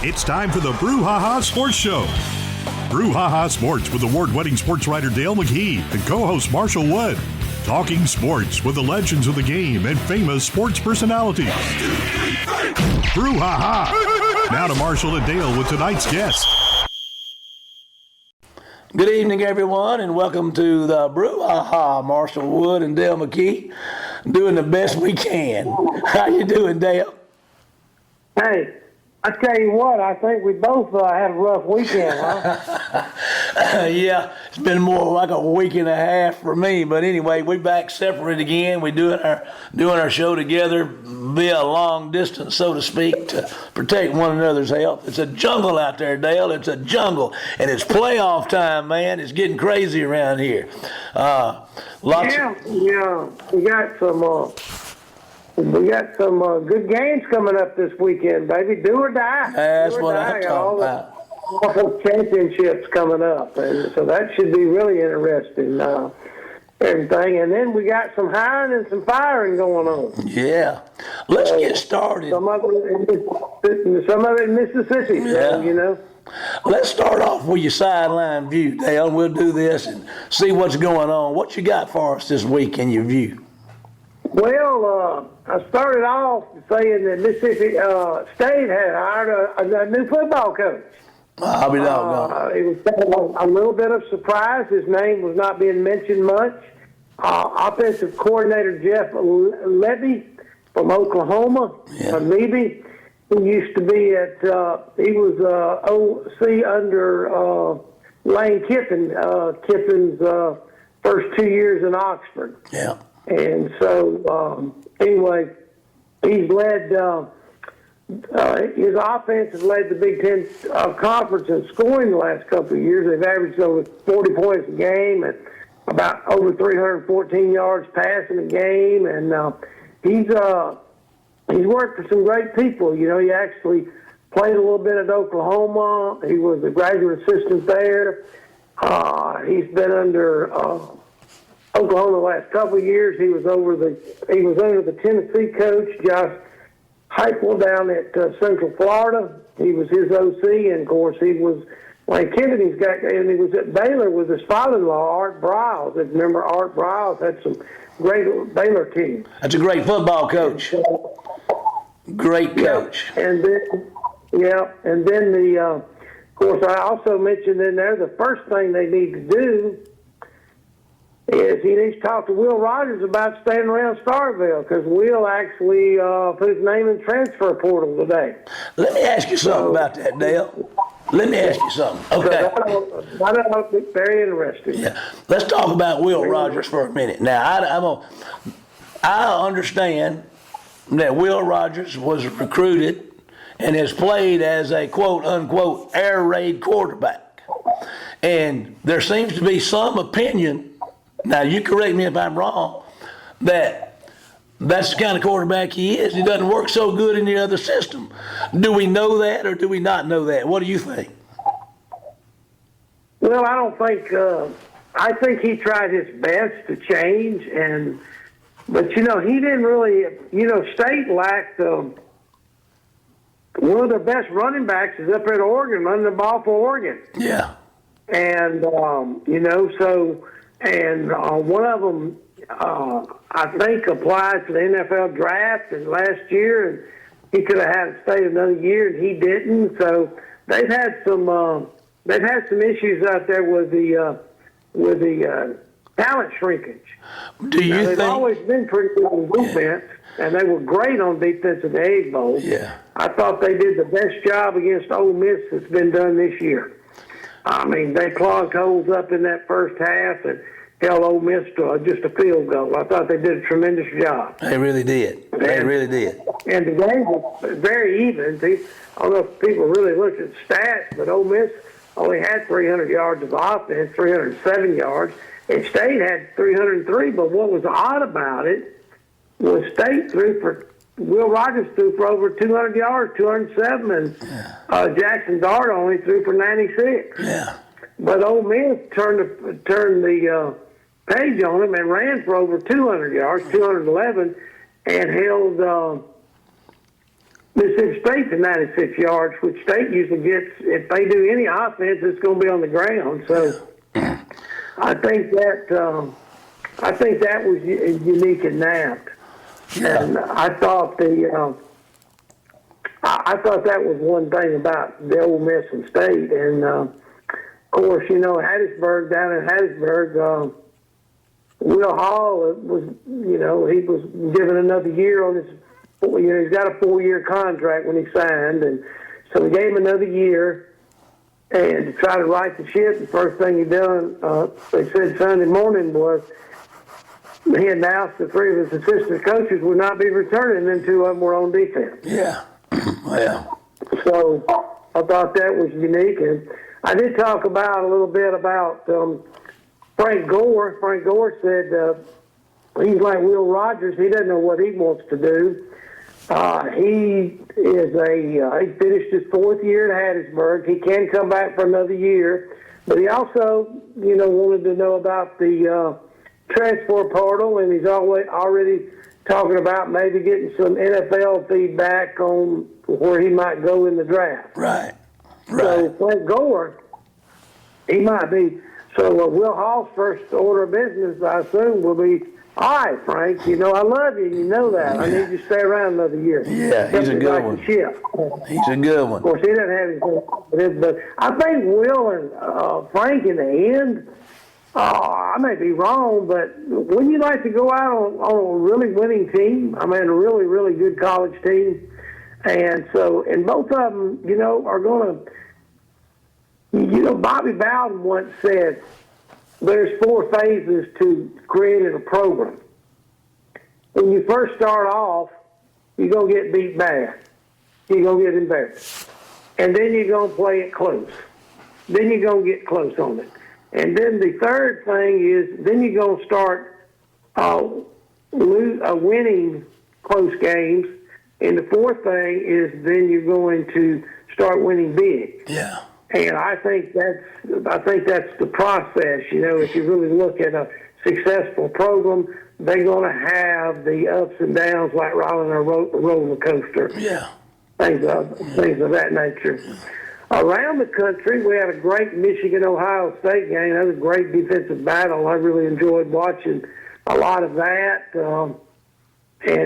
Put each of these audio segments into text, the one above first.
It's time for the Brouhaha Sports Show. Brouhaha Sports with award-winning sports writer Dale McKee and co-host Marshall Wood. Talking sports with the legends of the game and famous sports personalities. Brouhaha! Now to Marshall and Dale with tonight's guest. Good evening, everyone, and welcome to the Brouhaha. Marshall Wood and Dale McKee doing the best we can. How you doing, Dale? Hey, I tell you what, I think we both had a rough weekend, huh? Yeah, it's been more like a week and a half for me. But anyway, we're back separate again. We're doing our show together via long distance, so to speak, to protect one another's health. It's a jungle out there, Dale. It's a jungle, and it's playoff time, man. It's getting crazy around here. We got some good games coming up this weekend, baby. Do or die. That's what I'm talking about. Awful championships coming up, and so that should be really interesting. Everything, and then we got some hiring and some firing going on. Yeah, let's get started. Some of it in Mississippi. Yeah. So, you know. Let's start off with your sideline view, Dale. We'll do this and see what's going on. What you got for us this week in your view? Well, I started off saying that Mississippi State had hired a new football coach. I'll be doggone. It was a little bit of surprise. His name was not being mentioned much. Offensive coordinator Jeff Levy from Oklahoma, Levy, who used to be he was OC under Lane Kiffin, Kiffin's first 2 years in Oxford. Yeah. And so, anyway, he's led, his offense has led the Big Ten Conference in scoring the last couple of years. They've averaged over 40 points a game and about over 314 yards passing a game. And he's worked for some great people. You know, he actually played a little bit at Oklahoma. He was a graduate assistant there. He's been under Oklahoma the last couple of years. He was under the Tennessee coach, Josh Heupel, down at Central Florida. He was his OC, and of course he was Lane Kiffin. And he was at Baylor with his father-in-law, Art Briles. If you remember, Art Briles had some great Baylor teams. That's a great football coach. Great coach. And then the of course I also mentioned in there the first thing they need to do is he needs to talk to Will Rogers about staying around Starkville, because Will actually put his name in the transfer portal today. Let me ask you something about that, Dale. Let me ask you something. Okay. I know it's very interesting. Yeah. Let's talk about Will Rogers for a minute. Now, I understand that Will Rogers was recruited and has played as a quote-unquote air raid quarterback. And there seems to be some opinion, now you correct me if I'm wrong, that's the kind of quarterback he is. He doesn't work so good in the other system. Do we know that or do we not know that? What do you think? Well, I don't think, I think he tried his best to change, but he didn't really, State lacked, one of their best running backs is up at Oregon, running the ball for Oregon. Yeah. And, one of them, I think, applied to the NFL draft last year, and he could have had to stay another year, and he didn't. So they've had some issues out there with the talent shrinkage. Do you think they've always been pretty good on defense, and they were great on defense in the Egg Bowl. Yeah. I thought they did the best job against Ole Miss that's been done this year. I mean, they clogged holes up in that first half and held Ole Miss to just a field goal. I thought they did a tremendous job. They really did. They really did. And the game was very even. I don't know if people really looked at stats, but Ole Miss only had 300 yards of offense, 307 yards, and State had 303. But what was odd about it was Will Rogers threw for over 200 yards, 207, and Jackson Dart only threw for 96. Yeah. But Ole Miss turned the page on him and ran for over 200 yards, 211, and held Mississippi State's at 96 yards, which State usually gets. If they do any offense, it's going to be on the ground. So I think that was unique in that. Yeah. And I thought that was one thing about the Ole Miss and State. And of course, Hattiesburg, down in Hattiesburg, Will Hall was, he was given another year on his. He's got a 4-year contract when he signed, and so we gave him another year. And to try to right the ship, the first thing he done, they said Sunday morning, was he announced the 3 of his assistant coaches would not be returning, and 2 of them were on defense. Yeah. Well. So I thought that was unique, and I did talk about a little bit about Frank Gore. Frank Gore said he's like Will Rogers. He doesn't know what he wants to do. He finished his 4th year at Hattiesburg. He can come back for another year, but he also, wanted to know about the transfer portal, and he's already talking about maybe getting some NFL feedback on where he might go in the draft. Right. So Frank Gore, he might be. So Will Hall's first order of business, I assume, will be, all right, Frank, I love you. You know that. I need you to stay around another year. Yeah, he's a good one. He's a good one. Of course, he doesn't have anything. But I think Will and Frank in the end, I may be wrong, but wouldn't you like to go out on a really winning team? I mean, a really, really good college team. And so, and both of them, are going to, Bobby Bowden once said, there's 4 phases to creating a program. When you first start off, you're going to get beat bad. You're going to get embarrassed. And then you're going to play it close. Then you're going to get close on it. And then the third thing is, then you're going to start winning close games. And the fourth thing is then you're going to start winning big. Yeah. And I think that's the process. If you really look at a successful program, they're going to have the ups and downs like riding a roller coaster. Yeah. Things of that nature. Around the country, we had a great Michigan-Ohio State game. That was a great defensive battle. I really enjoyed watching a lot of that. And,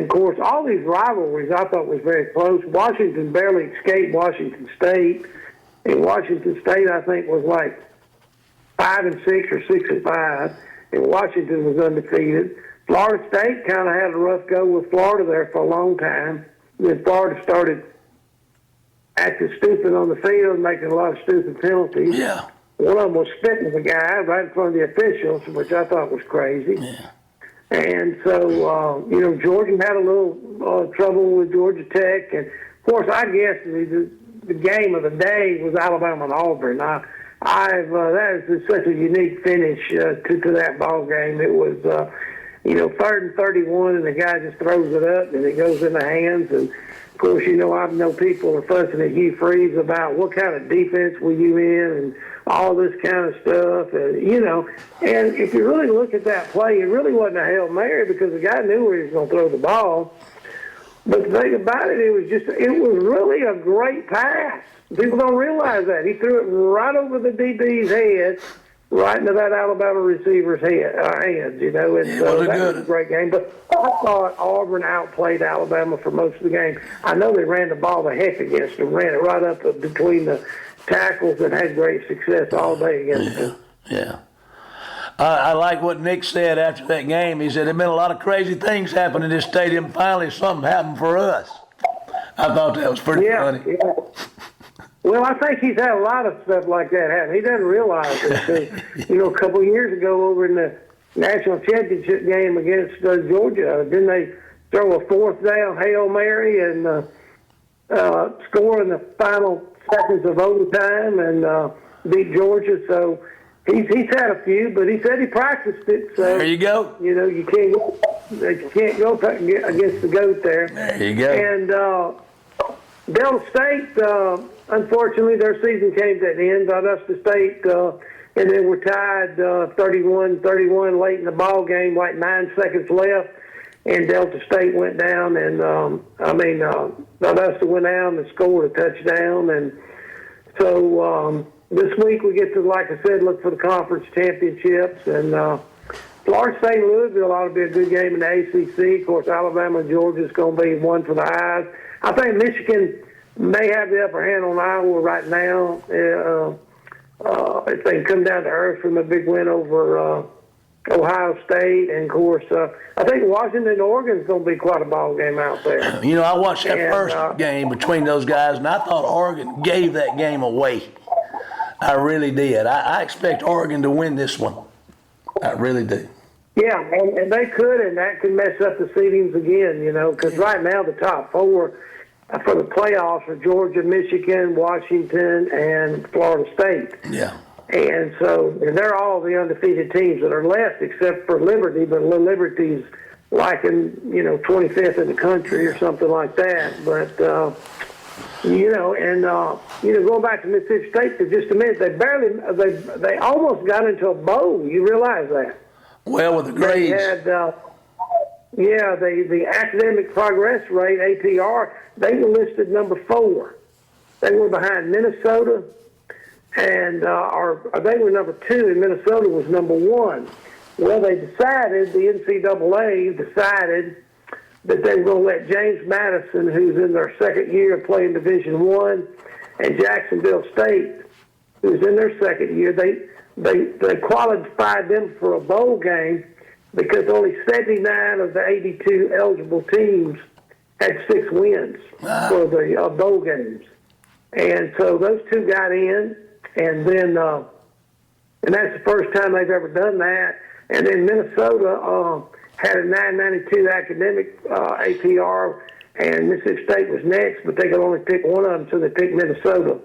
of course, all these rivalries I thought was very close. Washington barely escaped Washington State. And Washington State, I think, was like 5-6 or 6-5. And Washington was undefeated. Florida State kind of had a rough go with Florida there for a long time. Then Florida started acting stupid on the field, making a lot of stupid penalties. Yeah. One of them was spitting the guy right in front of the officials, which I thought was crazy. Yeah. And so, Georgia had a little trouble with Georgia Tech. And, of course, I guess the game of the day was Alabama and Auburn. That is such a unique finish to that ball game. It was, 3rd and 31, and the guy just throws it up, and it goes in the hands. And, of course, I know people are fussing at Hugh Freeze about what kind of defense were you in and all this kind of stuff. And, and if you really look at that play, it really wasn't a Hail Mary because the guy knew where he was going to throw the ball. But the thing about it, it was really a great pass. People don't realize that. He threw it right over the DB's head, right into that Alabama receiver's hands, And that was a great game. But I thought Auburn outplayed Alabama for most of the game. I know they ran the ball the heck against them, ran it right up between the tackles and had great success all day against them. Yeah. I like what Nick said after that game. He said, there's been a lot of crazy things happen in this stadium. Finally, something happened for us. I thought that was pretty funny. Yeah. Well, I think he's had a lot of stuff like that happen. He doesn't realize it. A couple of years ago over in the national championship game against Georgia, didn't they throw a 4th down Hail Mary and score in the final seconds of overtime and beat Georgia? So he's had a few, but he said he practiced it. So there you go. You can't go against the GOAT there. There you go. And Delta State, unfortunately, their season came to an end. Augusta State, and then we're tied 31-31 late in the ball game, like 9 seconds left. and Delta State went down, and Valdosta went down and scored a touchdown. And so this week we get to, like I said, look for the conference championships. And Florida State and Louisville ought to be a good game in the ACC. Of course, Alabama and Georgia is going to be one for the eyes. I think Michigan may have the upper hand on Iowa right now. If they can come down to earth from a big win over Ohio State. And, of course, I think Washington and Oregon is going to be quite a ball game out there. You know, I watched that first game between those guys, and I thought Oregon gave that game away. I really did. I expect Oregon to win this one. I really do. Yeah, and they could, and that could mess up the seedings again, you know, because right now the top four for the playoffs are Georgia, Michigan, Washington, and Florida State. Yeah. And so they're all the undefeated teams that are left except for Liberty, but Liberty's like in, 25th in the country or something like that. But, going back to Mississippi State for just a minute, they almost got into a bowl. You realize that? Well, with the grades. They had, the academic progress rate, APR, they were listed number 4. They were behind Minnesota, and they were number 2, and Minnesota was number 1. Well, the NCAA decided that they were going to let James Madison, who's in their second year playing Division I, and Jacksonville State, who's in their second year, they qualified them for a bowl game because only 79 of the 82 eligible teams had 6 wins for the bowl games. And so those two got in, and then and that's the first time they've ever done that. And then Minnesota had a 992 academic APR, and Mississippi State was next, but they could only pick one of them, so they picked Minnesota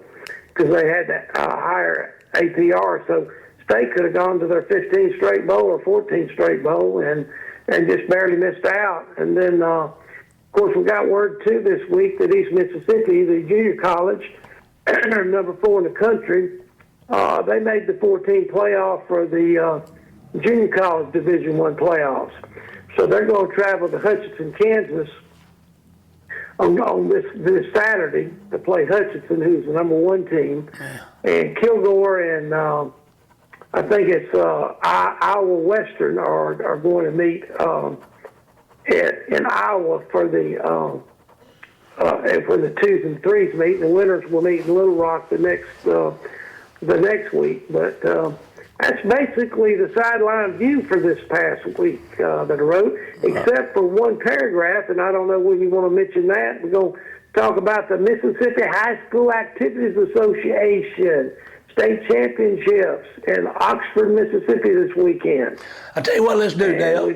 because they had that higher APR. So State could have gone to their 15th straight bowl or 14th straight bowl and just barely missed out. And then, of course, we got word, too, this week that East Mississippi, the junior college, number 4 in the country, they made the 14 playoff for the junior college Division I playoffs. So they're going to travel to Hutchinson, Kansas on this Saturday to play Hutchinson, who's the number 1 team. And Kilgore and I think it's Iowa Western are going to meet in Iowa for the 2s and 3s meet. The winners will meet in Little Rock the next week. But that's basically the sideline view for this past week that I wrote, except for one paragraph, and I don't know whether you want to mention that. We're going to talk about the Mississippi High School Activities Association state championships in Oxford, Mississippi this weekend. I'll tell you what, let's do, Dale.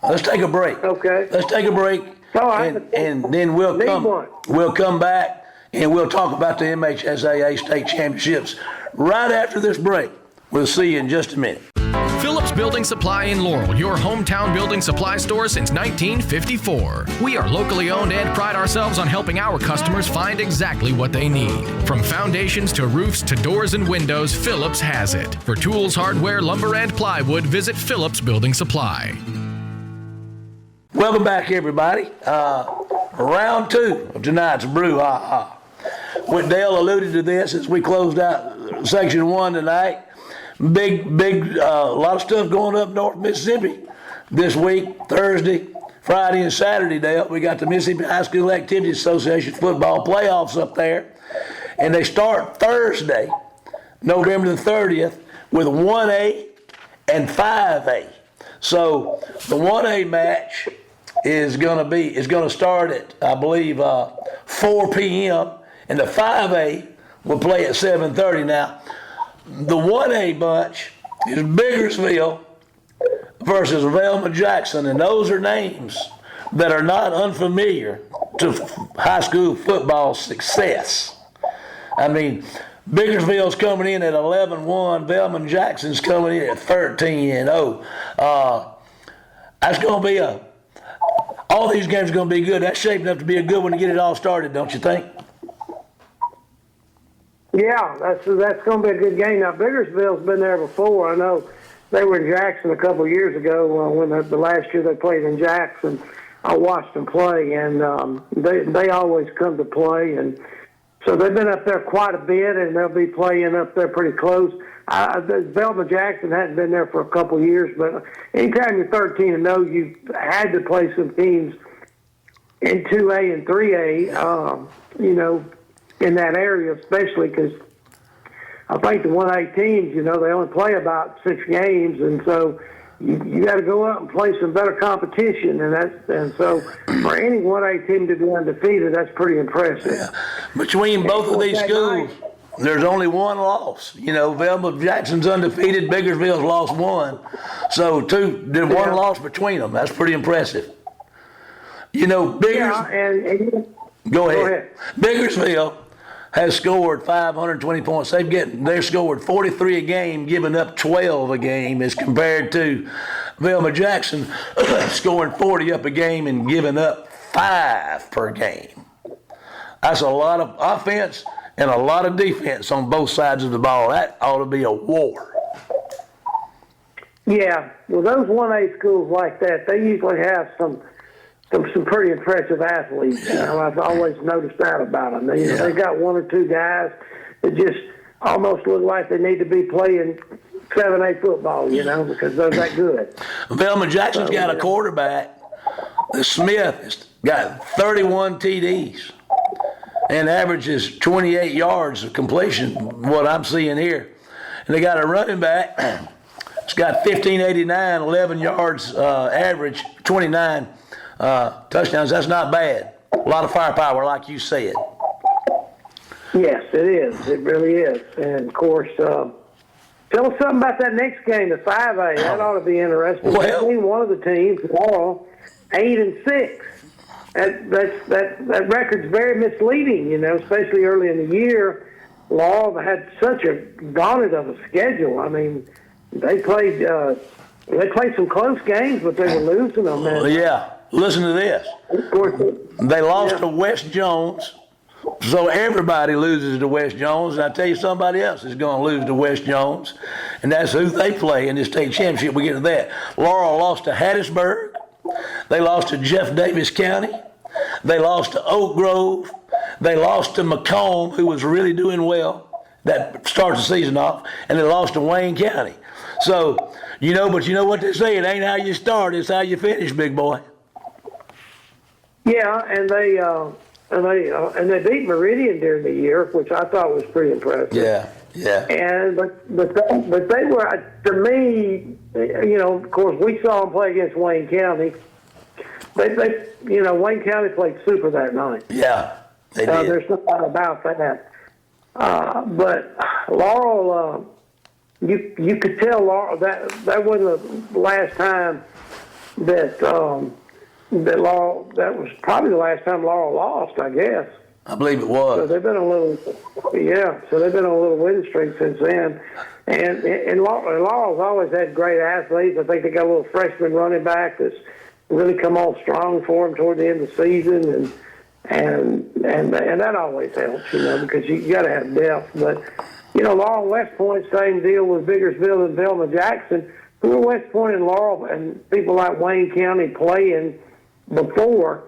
Let's take a break. Okay. Let's take a break, and then we'll come back, and we'll talk about the MHSAA state championships right after this break. We'll see you in just a minute. Phillips Building Supply in Laurel, your hometown building supply store since 1954. We are locally owned and pride ourselves on helping our customers find exactly what they need. From foundations to roofs to doors and windows, Phillips has it. For tools, hardware, lumber, and plywood, visit Phillips Building Supply. Welcome back, everybody. Round 2 of tonight's Brouhaha. When Dale alluded to this as we closed out Section 1 tonight, big, lot of stuff going up North Mississippi this week, Thursday, Friday, and Saturday, Dale. We got the Mississippi High School Activities Association football playoffs up there, and they start Thursday, November the 30th, with 1A and 5A. So the 1A match is going to start at, I believe, 4 p.m., and the 5A will play at 7:30. Now, the 1A bunch is Biggersville versus Velma Jackson, and those are names that are not unfamiliar to high school football success. I mean, Biggersville's coming in at 11-1, Velma Jackson's coming in at 13-0. That's going to be all these games are going to be good. That's shaping up to be a good one to get it all started, don't you think? Yeah, that's going to be a good game. Now, Biggersville's been there before. I know they were in Jackson a couple of years ago when the last year they played in Jackson. I watched them play, and they always come to play, and so they've been up there quite a bit, and they'll be playing up there pretty close. Velma Jackson hadn't been there for a couple of years, but anytime you're 13-0, you had to play some teams in 2A and 3A, in that area, especially because I think the 1A teams, they only play about 6 games, and so you got to go up and play some better competition, and so for any 1A team to be undefeated, that's pretty impressive. Yeah. Between both of these schools, there's only one loss. Velma Jackson's undefeated, Biggersville's lost 1, so one loss between them. That's pretty impressive. Go ahead. Biggersville has scored 520 points. They've scored 43 a game, giving up 12 a game, as compared to Velma Jackson scoring 40 up a game and giving up 5 per game. That's a lot of offense and a lot of defense on both sides of the ball. That ought to be a war. Yeah, well, those 1A schools like that, they usually have some pretty impressive athletes. I've always noticed that about them. They got 1 or 2 guys that just almost look like they need to be playing 7A football, because they're that good. Velma Jackson's got a quarterback. Smith has got 31 TDs and averages 28 yards of completion, what I'm seeing here. And they got a running back. It's got 1589, 11 yards average, 29 touchdowns. That's not bad. A lot of firepower, like you said. Yes, it is. It really is. And, of course, tell us something about that next game, the 5A. That ought to be interesting. Between one of the teams, Laurel, 8-6. That record's very misleading, especially early in the year. Laurel had such a gauntlet of a schedule. I mean, they played some close games, but they were losing them. Yeah. Listen to this. Of course, they lost to West Jones, so everybody loses to West Jones. And I tell you, somebody else is going to lose to West Jones, and that's who they play in the state championship. We get to that. Laurel lost to Hattiesburg. They lost to Jeff Davis County. They lost to Oak Grove. They lost to Macomb, who was really doing well. That starts the season off. And they lost to Wayne County. So, but you know what they say, it ain't how you start, it's how you finish, big boy. Yeah, and they beat Meridian during the year, which I thought was pretty impressive. Yeah. And but they were, to me, of course, we saw them play against Wayne County. Wayne County played super that night. Yeah, they did. There's no doubt about that. But Laurel, you could tell Laurel that wasn't the last time that Laurel. That was probably the last time Laurel lost, I guess. I believe it was. So they've been on a little winning streak since then. And Laurel's always had great athletes. I think they got a little freshman running back that's really come on strong for them toward the end of the season, and that always helps, because you got to have depth. But Laurel West Point, same deal with Biggersville and Velma Jackson. Who are West Point and Laurel and people like Wayne County playing before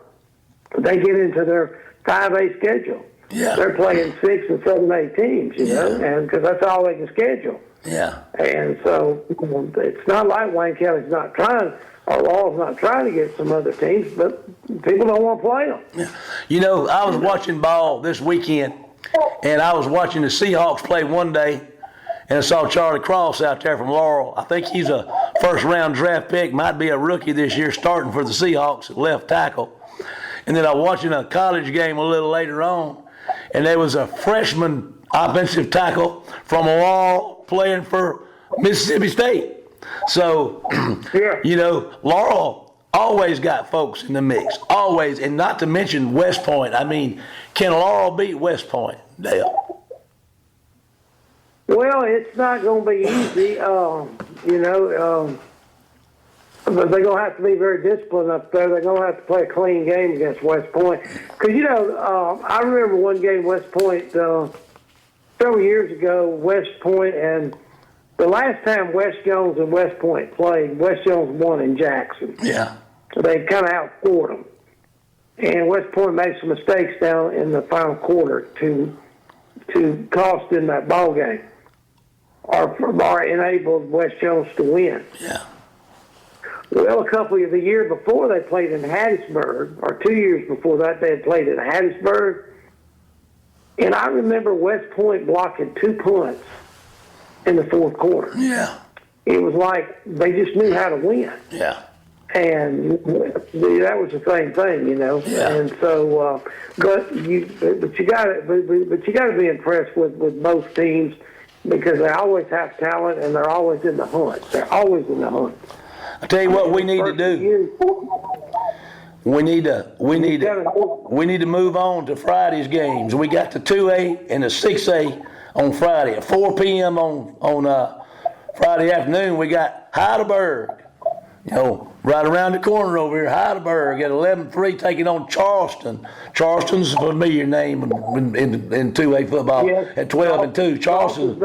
they get into their 5A schedule? Yeah. They're playing 6 and 7A teams, and because that's all they can schedule. Yeah. And so it's not like Wayne County's not trying, or Laurel's not trying to get some other teams, but people don't want to play them. Yeah. I was watching ball this weekend, and I was watching the Seahawks play one day, and I saw Charlie Cross out there from Laurel. I think he's a first-round draft pick, might be a rookie this year, starting for the Seahawks at left tackle. And then I was watching a college game a little later on, and there was a freshman offensive tackle from Laurel playing for Mississippi State. So, Laurel always got folks in the mix, always, and not to mention West Point. I mean, can Laurel beat West Point, Dale? Well, it's not going to be easy, but they're going to have to be very disciplined up there. They're going to have to play a clean game against West Point. Because, I remember one game West Point, several years ago, West Point and the last time West Jones and West Point played, West Jones won in Jackson. Yeah. So they kind of outscored them. And West Point made some mistakes down in the final quarter to cost them that ball game, or enabled West Jones to win. Yeah. Well, a couple of the year before they played in Hattiesburg, or 2 years before that they had played in Hattiesburg, and I remember West Point blocking 2 punts in the fourth quarter. Yeah. It was like they just knew how to win. Yeah. And that was the same thing, you know. Yeah. And so, but you got to be impressed with both teams, because they always have talent and they're always in the hunt. They're always in the hunt. I tell you what we need to do. We need to move on to Friday's games. We got the 2A and the 6A on Friday at 4 p.m. on Friday afternoon. We got Heidelberg, right around the corner over here. Heidelberg at 11-3 taking on Charleston. Charleston's a familiar name in 2A football. Yes. At 12-2. Charleston.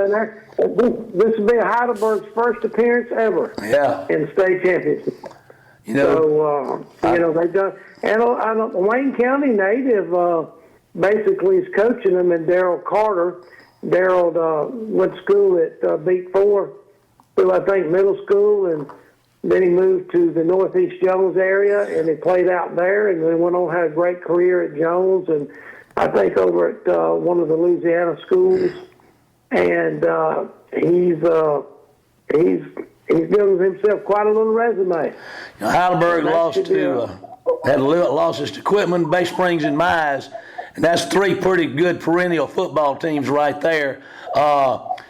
This will be Heidelberg's first appearance ever. Yeah. In the state championship. They've done. And a Wayne County native basically is coaching them, and Daryl Carter. Daryl went to school at Beat 4, I think middle school, and then he moved to the Northeast Jones area, and he played out there, and then went on to have a great career at Jones, and I think over at one of the Louisiana schools. And he's building himself quite a little resume. Heidelberg lost to Quitman, Bay Springs, and Mize, and that's 3 pretty good perennial football teams right there.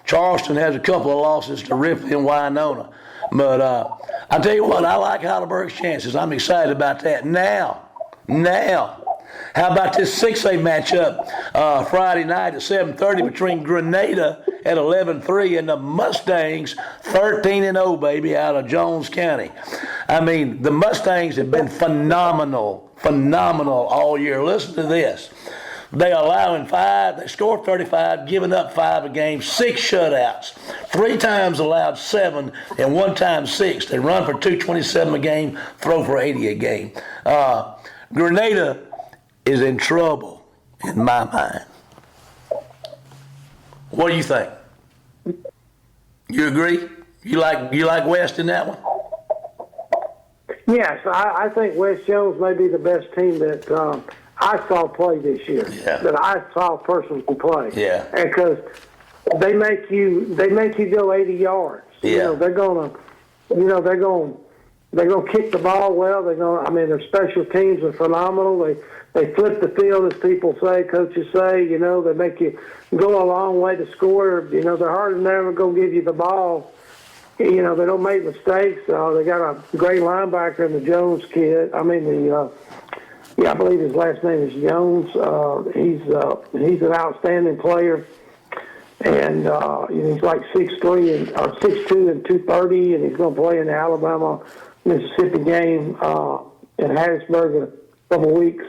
Charleston has a couple of losses to Ripley and Winona, but I tell you what, I like Heidelberg's chances. I'm excited about that. Now, how about this 6A matchup Friday night at 7:30 between Grenada at 11-3 and the Mustangs 13-0, baby, out of Jones County. I mean, the Mustangs have been phenomenal all year. Listen to this. They scored 35, giving up 5 a game, 6 shutouts, 3 times allowed 7, and 1 time 6. They run for 227 a game, throw for 80 a game. Grenada is in trouble, in my mind. What do you think? You agree? You like West in that one? Yes, I think West Jones may be the best team that I saw play this year. Yeah. That I saw personally play. Yeah. Because they make you go 80 yards. Yeah. They're gonna kick the ball well. Their special teams are phenomenal. They flip the field, as people say, coaches say. They make you go a long way to score. They're hard than ever going to give you the ball. They don't make mistakes. They got a great linebacker in the Jones kid. I believe his last name is Jones. He's an outstanding player, and he's like 6'3" or 6'2" and 230, and he's going to play in the Alabama-Mississippi game in Hattiesburg in a couple of weeks.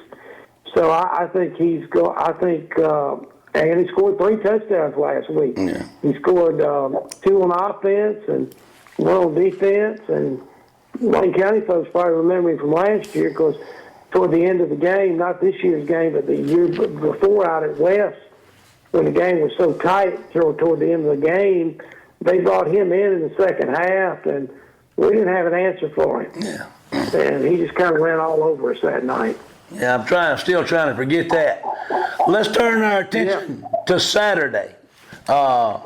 So I think and he scored 3 touchdowns last week. Yeah. He scored 2 on offense and 1 on defense. And Wayne County folks probably remember him from last year, because toward the end of the game, not this year's game, but the year before out at West, when the game was so tight toward the end of the game, they brought him in the second half, and we didn't have an answer for him. Yeah. And he just kind of ran all over us that night. Yeah, I'm still trying to forget that. Let's turn our attention to Saturday. I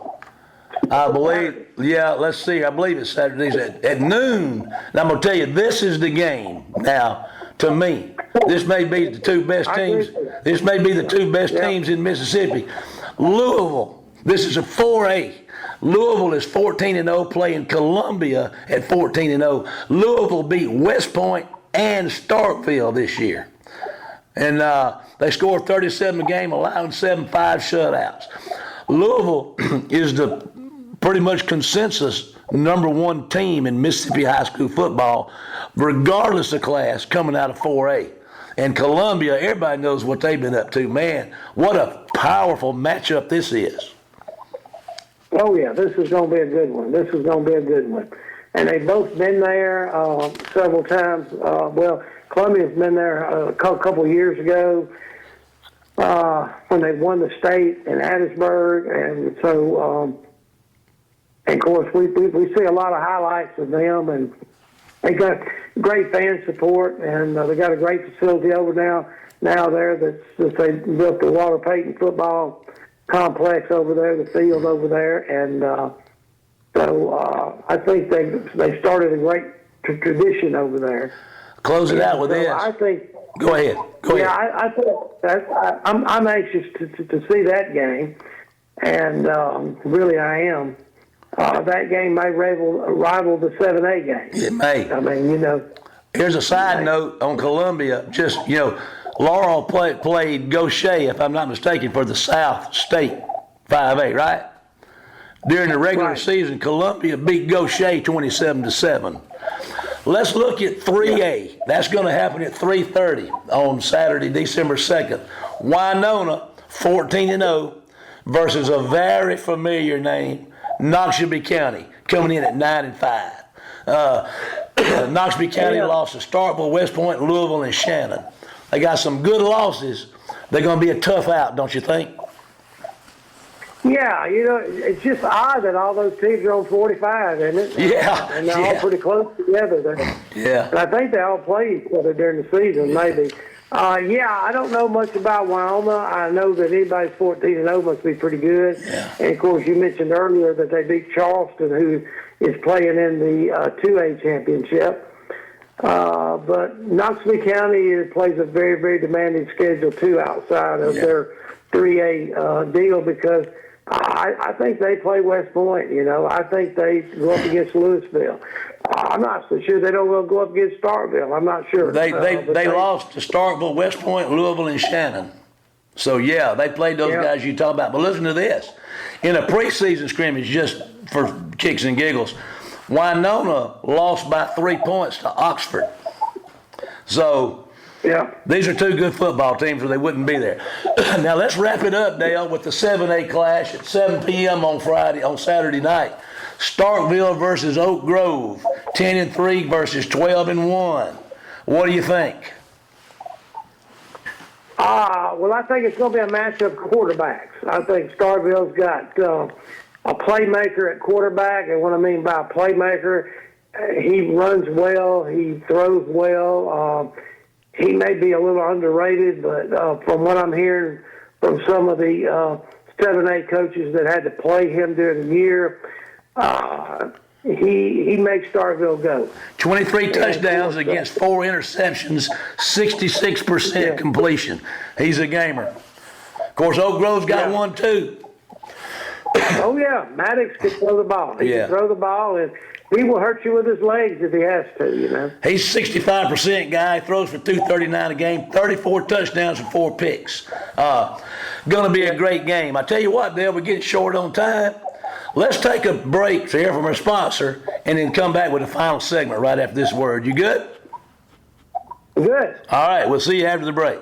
believe, let's see. I believe it's Saturdays at noon. And I'm going to tell you, this is the game. Now, to me, this may be the 2 best teams. This may be the 2 best teams in Mississippi. Louisville, this is a 4A. Louisville is 14-0, playing Columbia at 14-0. Louisville beat West Point and Starkville this year. And they scored 37 a game, allowing 7 5-shutouts. Louisville is the pretty much consensus #1 team in Mississippi high school football, regardless of class, coming out of 4A. And Columbia, everybody knows what they've been up to. Man, what a powerful matchup this is. Oh, yeah, this is going to be a good one. This is going to be a good one. And they've both been there several times. Columbia's been there a couple of years ago when they won the state in Hattiesburg. And so, and of course, we see a lot of highlights of them. And they got great fan support, and they got a great facility over now there that they built the Walter Payton football complex over there, the field over there, and so I think they started a great tradition over there. Close it out with this. I think. Go ahead. Yeah, I think I'm anxious to see that game, and really I am. That game may rival the 7A game. It may. I mean, Here's a side note on Columbia. Just, Laurel played Gaucher, if I'm not mistaken, for the South State 5A, right? During the regular season, Columbia beat Gaucher 27-7. Let's look at 3A. That's going to happen at 3:30 on Saturday, December 2nd. Winona, 14-0, versus a very familiar name, Noxubee County, coming in at 9-5. Noxubee County lost to Starkville, West Point, Louisville, and Shannon. They got some good losses. They're going to be a tough out, don't you think? Yeah, it's just odd that all those teams are on 45, isn't it? Yeah. And they're all pretty close together. Yeah. And I think they all play each other during the season, maybe. I don't know much about Wyoming. I know that anybody's 14-0 must be pretty good. Yeah. And, of course, you mentioned earlier that they beat Charleston, who is playing in the 2A championship. But Noxubee County plays a very, very demanding schedule, too, outside of their 3A deal, because I think they play West Point. I think they go up against Louisville. I'm not so sure they don't go up against Starkville. I'm not sure. They lost to Starkville, West Point, Louisville, and Shannon. So, yeah, they played those guys you talk about. But listen to this. In a preseason scrimmage, just for kicks and giggles, Winona lost by 3 points to Oxford. So, these are two good football teams, or they wouldn't be there. Now, let's wrap it up, Dale, with the 7A clash at 7 p.m. on Saturday night. Starkville versus Oak Grove, 10-3 versus 12-1. What do you think? Well, I think it's going to be a matchup of quarterbacks. I think Starkville's got a playmaker at quarterback, and what I mean by a playmaker, he runs well, he throws well. He may be a little underrated, but from what I'm hearing from some of the 7A coaches that had to play him during the year, he makes Starkville go. 23 touchdowns against 4 interceptions, 66% completion. He's a gamer. Of course, Oak Grove's got one too. Oh, yeah. Maddox can throw the ball. He can throw the ball, and he will hurt you with his legs if he has to, He's 65% guy, throws for 239 a game, 34 touchdowns and 4 picks. Going to be a great game. I tell you what, Dale, we're getting short on time. Let's take a break to hear from our sponsor and then come back with the final segment right after this word. You good? Good. All right, we'll see you after the break.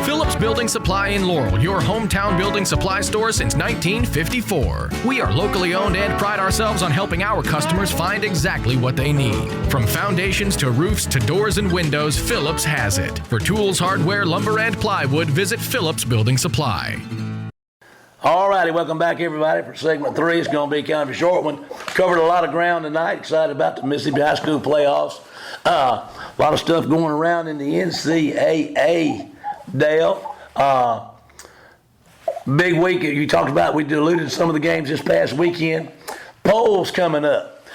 Phillips Building Supply in Laurel, your hometown building supply store since 1954. We are locally owned and pride ourselves on helping our customers find exactly what they need. From foundations to roofs to doors and windows, Phillips has it. For tools, hardware, lumber, and plywood, visit Phillips Building Supply. All righty, welcome back, everybody, for segment 3. It's going to be kind of a short one. Covered a lot of ground tonight. Excited about the Mississippi High School playoffs. A lot of stuff going around in the NCAA, Dale. Big week you talked about. We alluded to some of the games this past weekend. Polls coming up.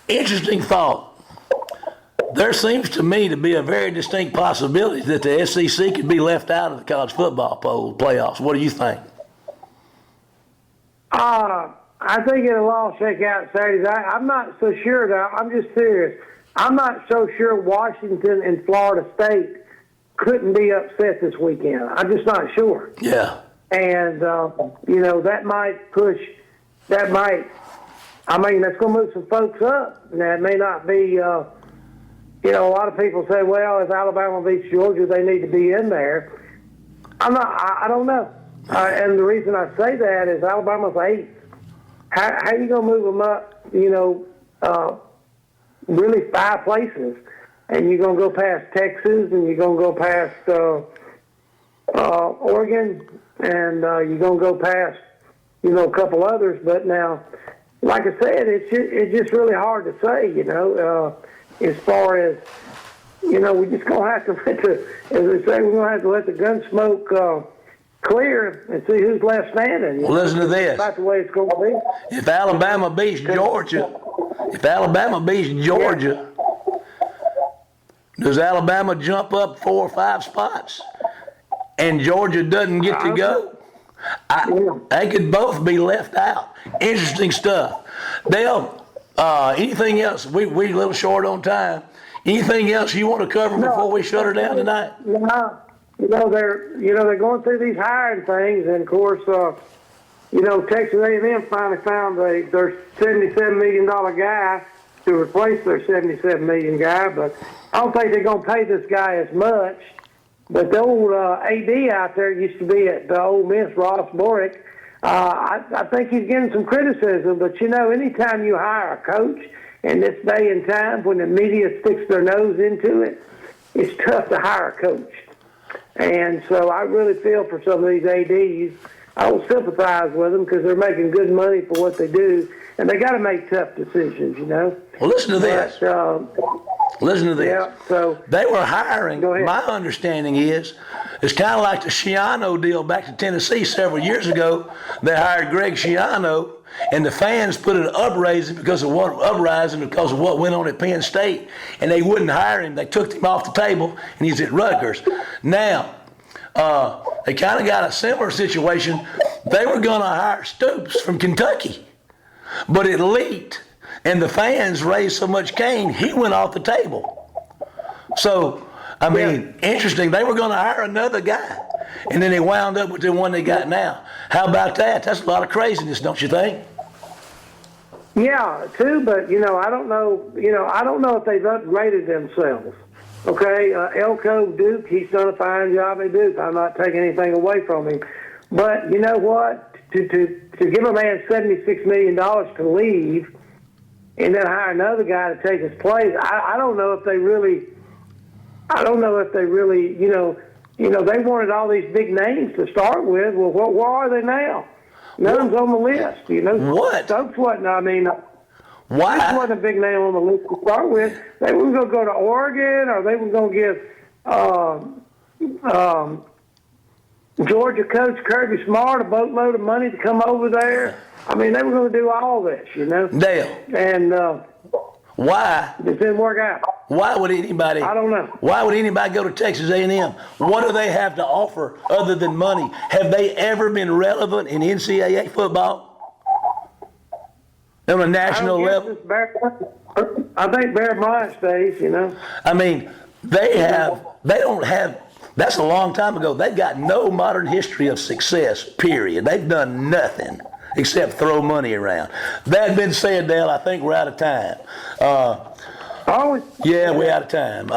Interesting thought. There seems to me to be a very distinct possibility that the SEC could be left out of the college football playoffs. What do you think? I think it'll all shake out Saturday. I'm not so sure, though. I'm just serious. I'm not so sure Washington and Florida State couldn't be upset this weekend. I'm just not sure. Yeah. And, that might push, that's going to move some folks up. Now, it may not be, a lot of people say, well, if Alabama beats Georgia, they need to be in there. I don't know. And the reason I say that is Alabama's 8th. How you going to move them up, really 5 places? And you're going to go past Texas, and you're going to go past Oregon, and you're going to go past, a couple others. But now, like I said, it's just really hard to say, as far as, we're just going to have to let as they say, we're going to have to let the gun smoke clear and see who's left standing. Well, listen to this. That's the way it's going to be. If Alabama beats Georgia, does Alabama jump up 4 or 5 spots and Georgia doesn't get to go? They could both be left out. Interesting stuff. Dale, anything else? We a little short on time. Anything else you want to cover before we shut her down tonight? No. They're going through these hiring things, and of course, Texas A&M finally found their $77 million guy to replace their $77 million guy, but I don't think they're going to pay this guy as much. But the old AD out there used to be at Ole Miss, Ross Borick. I think he's getting some criticism, but anytime you hire a coach in this day and time when the media sticks their nose into it, it's tough to hire a coach. And so I really feel for some of these ADs. I don't sympathize with them because they're making good money for what they do, and they got to make tough decisions, Well, listen to this. Listen to this. Yeah, so they were hiring. My understanding is it's kind of like the Schiano deal back to Tennessee several years ago. They hired Greg Schiano, and the fans put an uprising because of what went on at Penn State, and they wouldn't hire him. They took him off the table, and he's at Rutgers now. They kind of got a similar situation. They were going to hire Stoops from Kentucky, but it leaked, and the fans raised so much cane, he went off the table. So, interesting. They were going to hire another guy, and then they wound up with the one they got now. How about that? That's a lot of craziness, don't you think? Yeah, too, but, I don't know if they've upgraded themselves. Okay, Elko Duke, he's done a fine job at Duke. I'm not taking anything away from him. But you know what? To give a man $76 million to leave and then hire another guy to take his place, I don't know if they really, they wanted all these big names to start with. Well, where are they now? None's on the list, What? Stokes wasn't, Why? This wasn't a big name on the list to start with. They were going to go to Oregon, or they were going to give Georgia coach Kirby Smart a boatload of money to come over there. They were going to do all this, Dale. And why? It didn't work out. Why would anybody? I don't know. Why would anybody go to Texas A&M? What do they have to offer other than money? Have they ever been relevant in NCAA football? On a national level? I think Bear Bryant stays, They don't have, that's a long time ago. They've got no modern history of success, period. They've done nothing except throw money around. That being said, Dale, I think we're out of time. Yeah, we're out of time.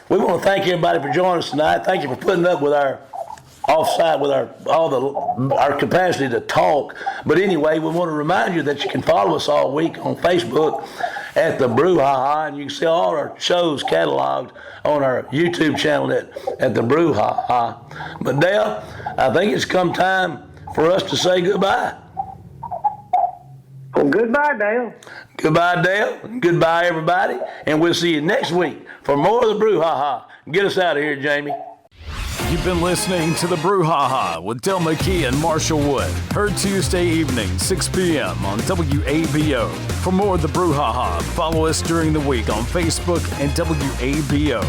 We want to thank everybody for joining us tonight. Thank you for putting up with our offside with our capacity to talk. But anyway, we want to remind you that you can follow us all week on Facebook at the Brouhaha, and you can see all our shows cataloged on our YouTube channel at the Brouhaha. But Dale, I think it's come time for us to say goodbye. Well, goodbye, Dale. Goodbye, Dale. Goodbye, everybody. And we'll see you next week for more of the Brouhaha. Get us out of here, Jamie. You've been listening to the Brouhaha with Dale McKee and Marshall Wood. Heard Tuesday evening, 6 p.m. on WABO. For more of the Brouhaha, follow us during the week on Facebook and WABO.